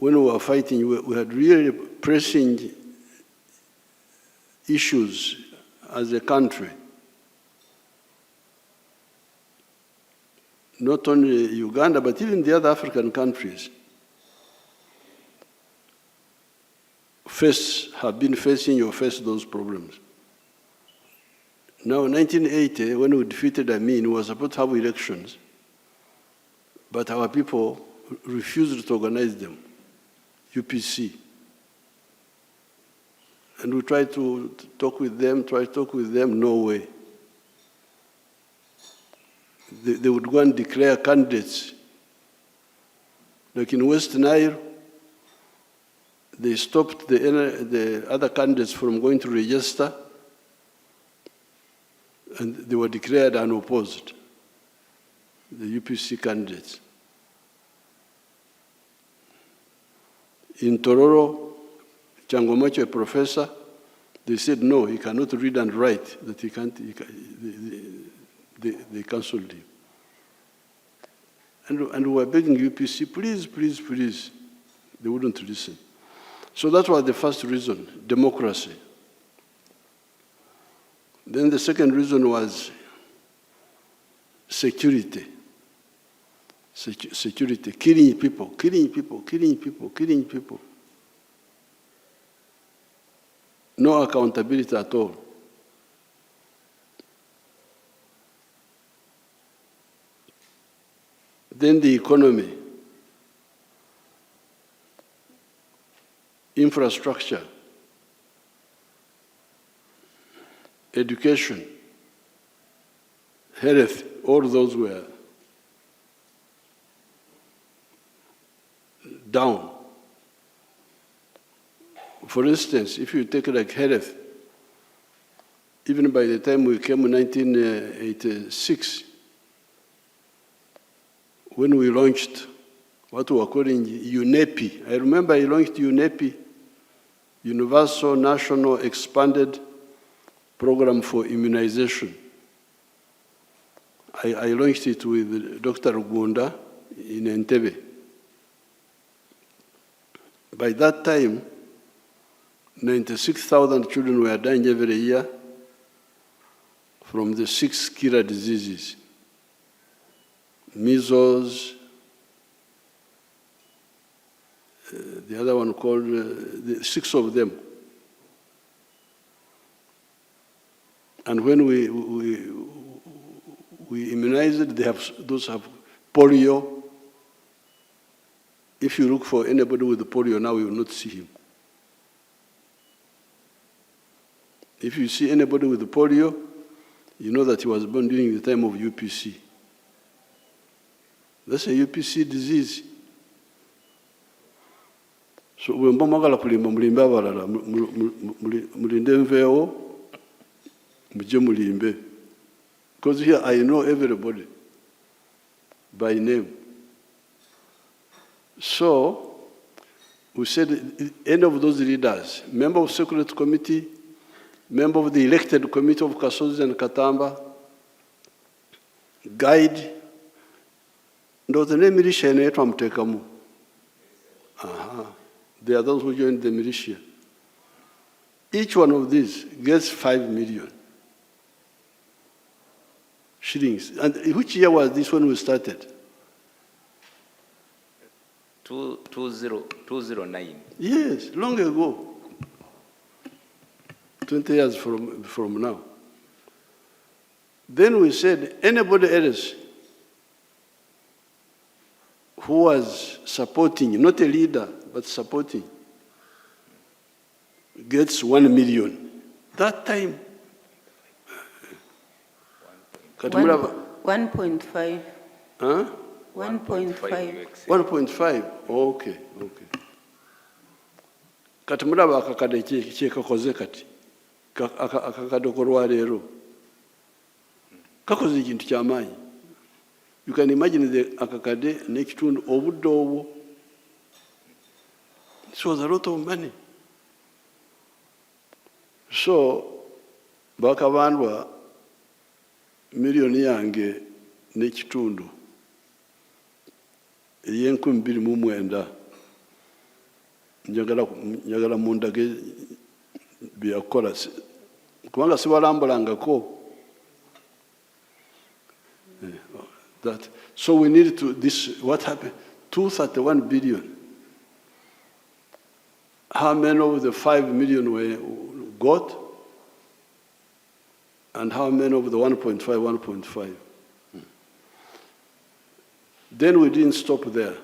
when we were fighting, we had really pressing issues as a country. Not only Uganda, but even the other African countries have been facing or face those problems. Now, in 1980, when we defeated Amin, we were supposed to have elections, but our people refused to organize them, UPC. And we tried to talk with them, no way. They would go and declare candidates. Like in West Nile, they stopped the other candidates from going to register, and they were declared unopposed, the UPC candidates. In Tororo, Changomacho, a professor, they said no, he cannot read and write, that he can't, they cancelled him. And we were begging UPC, please, please, please. They wouldn't listen. So that was the first reason, democracy. Then the second reason was security. Security, killing people. No accountability at all. Then the economy, infrastructure, education, health, all those were down. For instance, if you take like health, even by the time we came in 1986, when we launched what we were calling UNEPI. I remember I launched UNEPI, Universal National Expanded Program for Immunization. I launched it with Dr. Gunda in Entebbe. By that time, 96,000 children were dying every year from the 6 killer diseases. Measles, the other one called, the 6 of them. And when we immunized, those have polio. If you look for anybody with polio now, you will not see him. If you see anybody with polio, you know that he was born during the time of UPC. That's a UPC disease. So when mwagala kulimba mulimbe abalala mulinde nveewo muje mulimbe. Because here I know everybody by name. So we said any of those leaders, member of Security Committee, member of the elected committee of Kasozi and Katamba, guide. Ndo the name militia inaitwa Mtekamu. They are those who joined the militia. Each one of these gets 5 million shillings. And which year was this when we started? 209. Yes, long ago. 20 years from now. Then we said, anybody else who was supporting, not a leader, but supporting, gets 1 million. That time, 1.5. Huh? 1.5. 1.5. Okay. Kati mulaba akakade kyekakoze kati. Akakade kolwaleero. Kakoze ekintu ky'amaanyi. You can imagine the akakade n'ekitundu obudde obwo. This was a lot of money. So, bakabandwa million yange n'ekitundu ey'enkumi bbiri mu mwenda njagala mundage byakola kubanga sibalambulangako. That. So we need to, this, what happened? 231 billion. How many of the 5 million were got? And how many of the 1.5? Then we didn't stop there.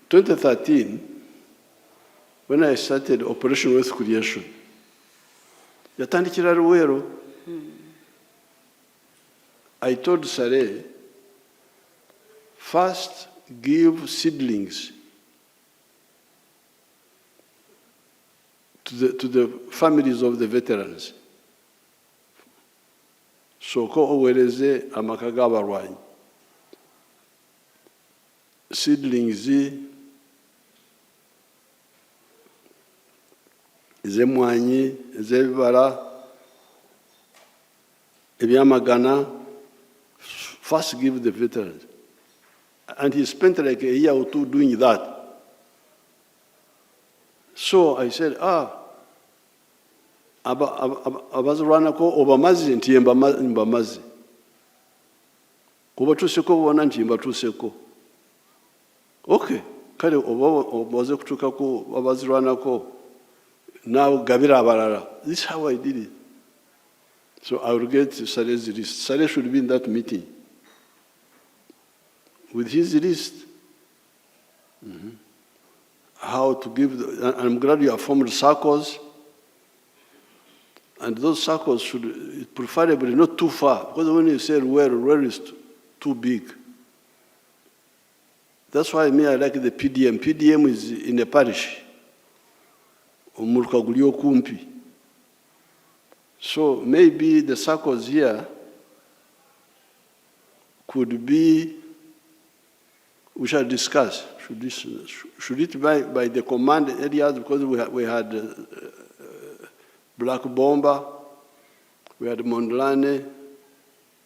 2013, when I started Operation Wealth Creation, yatandikira Luwero. I told Sare, first give seedlings to the families of the veterans. So ko owereze amaka g'abalwanyi. Seedlings ez'emmwanyi, ez'ebibala, ebyamagana. First give the veterans. And he spent like a year or two doing that. So I said, abazira ko obamazi nti mbamazi. Kuba tuseko bona nti mbatuseko. Okay, kale obaze kutuka ko abazira ko now gabira abalala. This is how I did it. So I will get Sare's list. Sare should be in that meeting. With his list, how to give, I'm glad you have formed circles, and those circles should, preferably not too far, because when you say where is too big. That's why I like the PDM. PDM is in a parish. Kumpi. So maybe the circles here could be, we shall discuss, should it be by the command areas, because we had Black Bomba, we had Mondlane,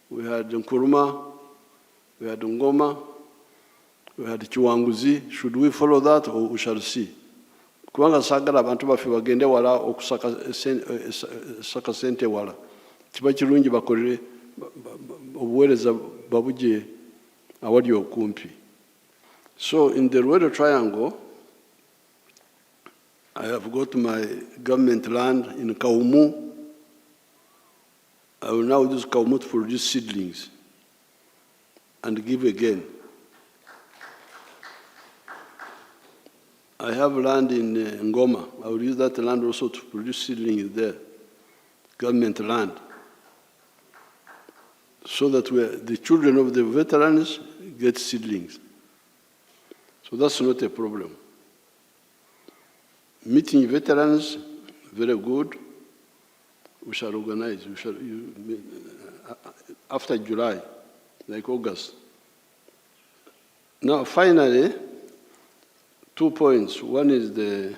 we had Nkuruma, we had Ngoma, we had Chiwanguzi. Should we follow that, or we shall see? Kubanga sagala abantu baffe bagende wala okusaka sente wala. Kiba kirungi bakolere obuweereza babuje awali okumpi. So in the Ruwero Triangle, I have got my government land in Kaumu. I will now use Kaumu to produce seedlings and give again. I have land in Ngoma. I will use that land also to produce seedlings there, government land, so that the children of the veterans get seedlings. So that's not a problem. Meeting veterans, very good. We shall organize. After July, like August. Now, finally, 2 points. One is the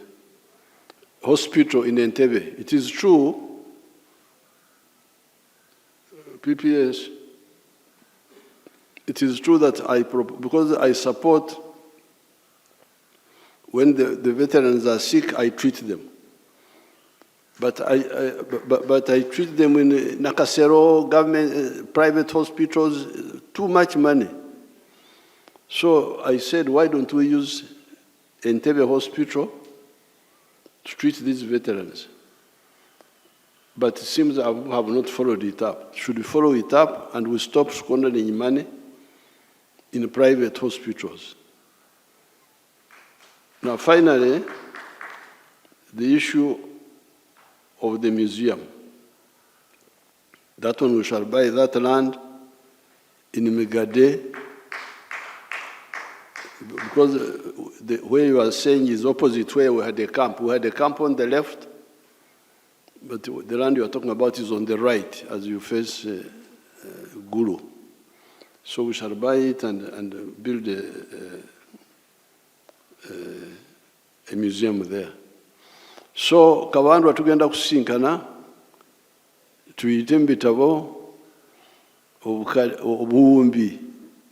hospital in Entebbe. It is true, PPS, it is true that because I support, when the veterans are sick, I treat them. But I treat them in Nakasero, government, private hospitals, too much money. So I said, why don't we use Entebbe Hospital to treat these veterans? But it seems I have not followed it up. Should we follow it up and we stop squandering money in private hospitals? Now, finally, the issue of the museum. That one, we shall buy that land in Megade, because where you are saying is opposite where we had a camp. We had a camp on the left, but the land you are talking about is on the right as you face Gulu. So we shall buy it and build a museum there. So kabandu atugenda kusinkana tuyite mu bitabo obuwumbi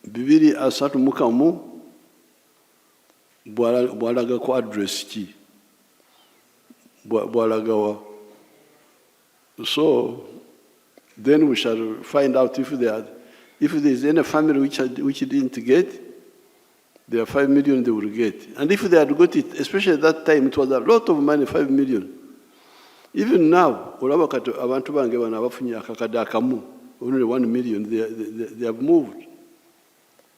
231 bwalaga ku address ki bwalaga wa. So then we shall find out if there is any family which didn't get, there are 5 million they will get. And if they had got it, especially at that time, it was a lot of money, 5 million. Even now, olaba kati abantu bange bano abafunye akakadde akamu, only 1 million, they have moved.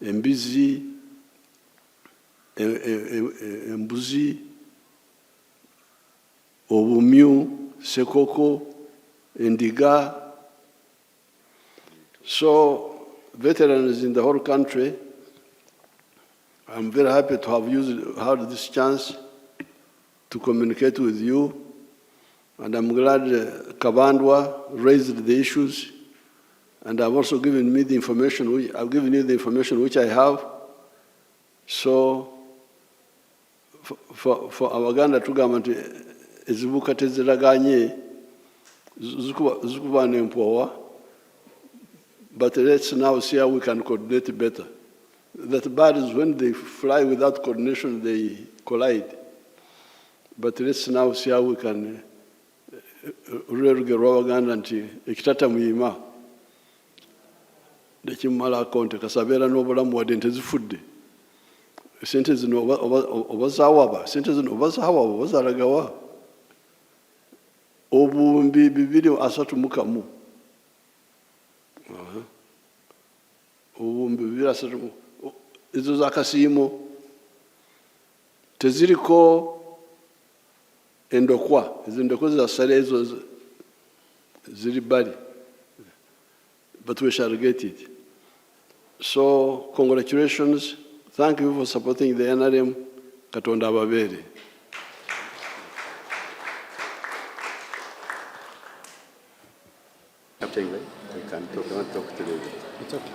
Embizi, embuzi, obumyu, sekoko, endiga. So, veterans in the whole country, I'm very happy to have had this chance to communicate with you. And I'm glad Kabandwa raised the issues. And I've also given me the information, I've given you the information which I have. So, for our Uganda government, ezibuka teziraganye zikuba n'empowa. But let's now see how we can coordinate better. That birds, when they fly without coordination, they collide. But let's now see how we can really get Uganda and ekitata muyima. Dekimala konte kasabera n'obulamu wadde tezifudde. Sente zino obazaawa sente zino obazaawa obazaalagawa. Obuwumbi 231. Obuwumbi 231. Ezo zakasiimo teziriko endokwa. Ezo endokwa zasale ezo ziri bali. But we shall get it. So, congratulations. Thank you for supporting the NRM. Katonda ababeere. Captain, we can talk. I want to talk to you. It's okay.